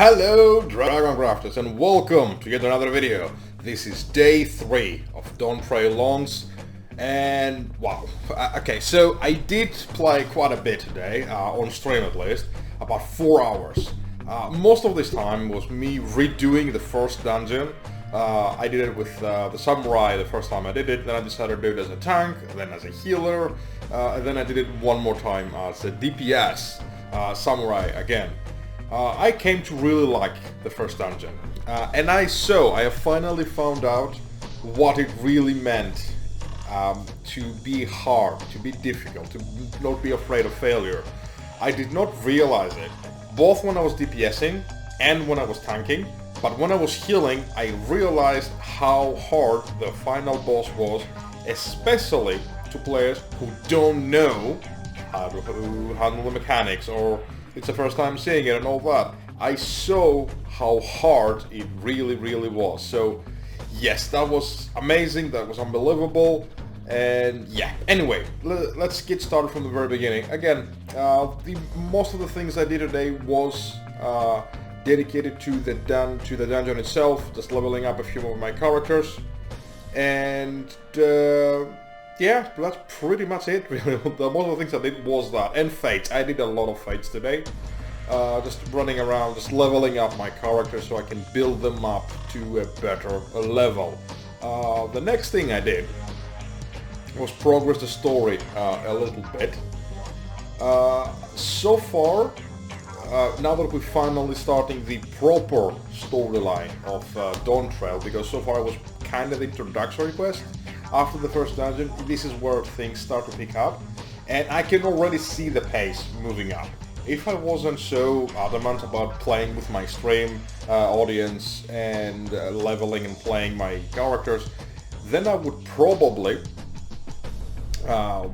Hello Dragon Crafters and welcome to yet another video. This is day 3 of Dawntrail launch and wow, okay, so I did play quite a bit today, on stream at least, about 4 hours. Most of this time was me redoing the first dungeon. I did it with the samurai the first time I did it, then I decided to do it as a tank, then as a healer, and then I did it one more time as a DPS samurai again. I came to really like the first dungeon, and I have finally found out what it really meant to be hard, to be difficult, to not be afraid of failure. I did not realize it, both when I was DPSing and when I was tanking, but when I was healing I realized how hard the final boss was, especially to players who don't know how to handle the mechanics, or it's the first time seeing it and all that. I saw how hard it really was. So yes, that was amazing, that was unbelievable, and yeah. Anyway, let's get started from the very beginning. Again, most of the things I did today was dedicated to the dungeon itself, just leveling up a few of my characters, and yeah, that's pretty much it, really. Most of the things I did was that, and fates. I did a lot of fates today. Just running around, just leveling up my characters so I can build them up to a better level. The next thing I did was progress the story a little bit. So far, now that we're finally starting the proper storyline of Dawntrail, because so far it was kind of the introductory quest. After the first dungeon, this is where things start to pick up, and I can already see the pace moving up. If I wasn't so adamant about playing with my stream audience and leveling and playing my characters, then I would probably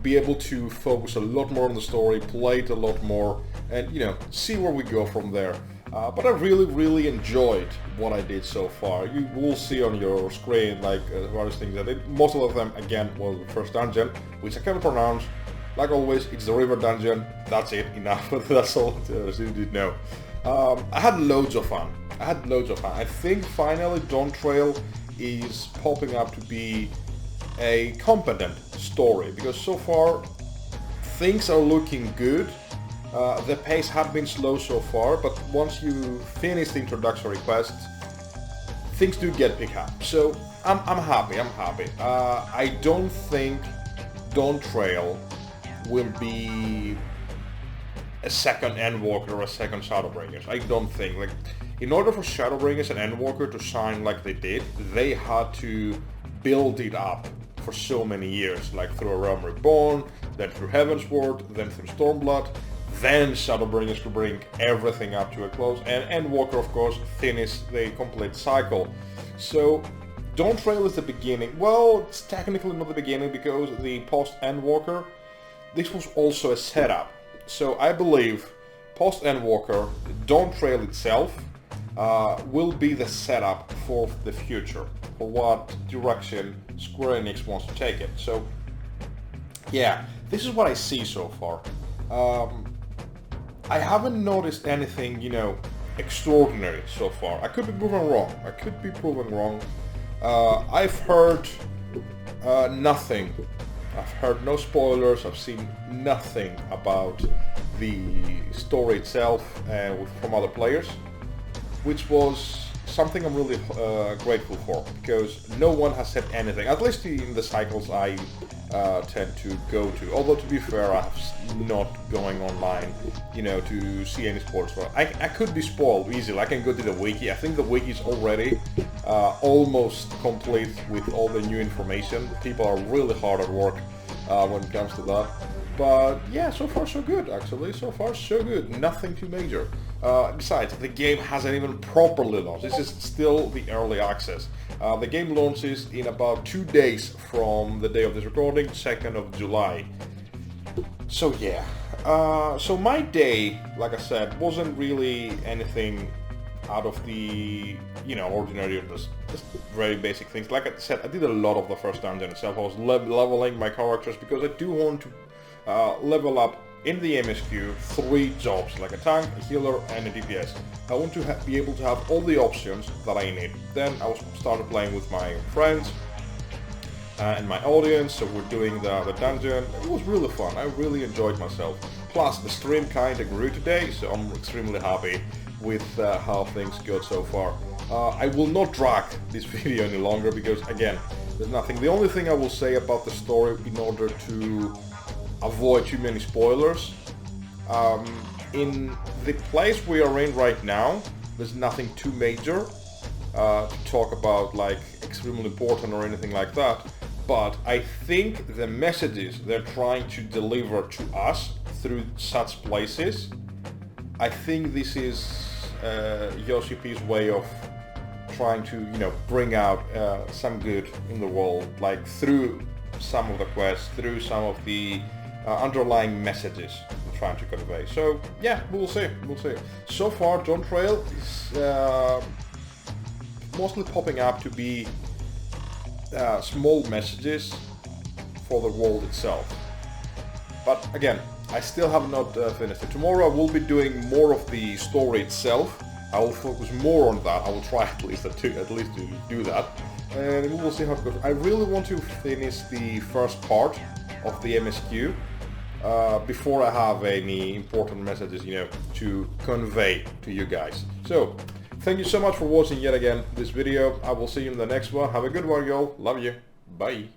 be able to focus a lot more on the story, play it a lot more, and see where we go from there. But I really enjoyed what I did so far. You will see on your screen like various things I did. Most of them, again, was the first dungeon, which I can't pronounce. Like always, it's the river dungeon. That's it, enough. That's all you did know. I had loads of fun. I think finally Dawntrail is popping up to be a competent story, because so far things are looking good. The pace had been slow so far, but once you finish the introductory quests, things do get picked up. So I'm happy. I don't think Dawntrail will be a second Endwalker or a second Shadowbringers. I don't think. Like, in order for Shadowbringers and Endwalker to shine like they did, they had to build it up for so many years, like through A Realm Reborn, then through Heavensward, then through Stormblood. Then Shadowbringers to bring everything up to a close, and Endwalker, of course, finish the complete cycle. So Dawntrail is the beginning. Well, it's technically not the beginning, because the post-Endwalker, this was also a setup. So I believe post-Endwalker, Dawntrail itself will be the setup for the future, for what direction Square Enix wants to take it. So yeah, this is what I see so far. I haven't noticed anything, extraordinary so far. I could be proven wrong. I've heard nothing. I've heard no spoilers. I've seen nothing about the story itself from other players, which was something I'm really grateful for, because no one has said anything, at least in the cycles I tend to go to. Although, to be fair, I'm not going online, to see any spoilers. But I could be spoiled easily. I can go to the wiki. I think the wiki is already almost complete with all the new information. People are really hard at work when it comes to that. But yeah, so far so good, actually. So far so good. Nothing too major. Besides, the game hasn't even properly launched. This is still the early access. The game launches in about 2 days from the day of this recording, 2nd of July. So yeah. So my day, like I said, wasn't really anything out of the, ordinary, just very basic things. Like I said, I did a lot of the first dungeon itself. I was leveling my characters, because I do want to level up in the MSQ 3 jobs, like a tank, a healer and a DPS. I want to be able to have all the options that I need. Then I started playing with my friends and my audience, so we're doing the dungeon. It was really fun, I really enjoyed myself. Plus the stream kinda grew today, so I'm extremely happy with how things go so far. I will not drag this video any longer because, again, there's nothing. The only thing I will say about the story in order to avoid too many spoilers, in the place we are in right now, there's nothing too major to talk about, like extremely important or anything like that, but I think the messages they're trying to deliver to us through such places, I think this is Yoshi P's way of trying to, you know, bring out some good in the world, like through some of the quests, through some of the underlying messages I'm trying to convey. So yeah, we'll see. So far, Dawntrail is mostly popping up to be small messages for the world itself. But again, I still have not finished it. Tomorrow I will be doing more of the story itself. I will focus more on that. I will try at least to do that, and we will see how it goes. I really want to finish the first part of the MSQ before I have any important messages, you know, to convey to you guys. So, thank you so much for watching yet again this video. I will see you in the next one. Have a good one, y'all. Love you. Bye.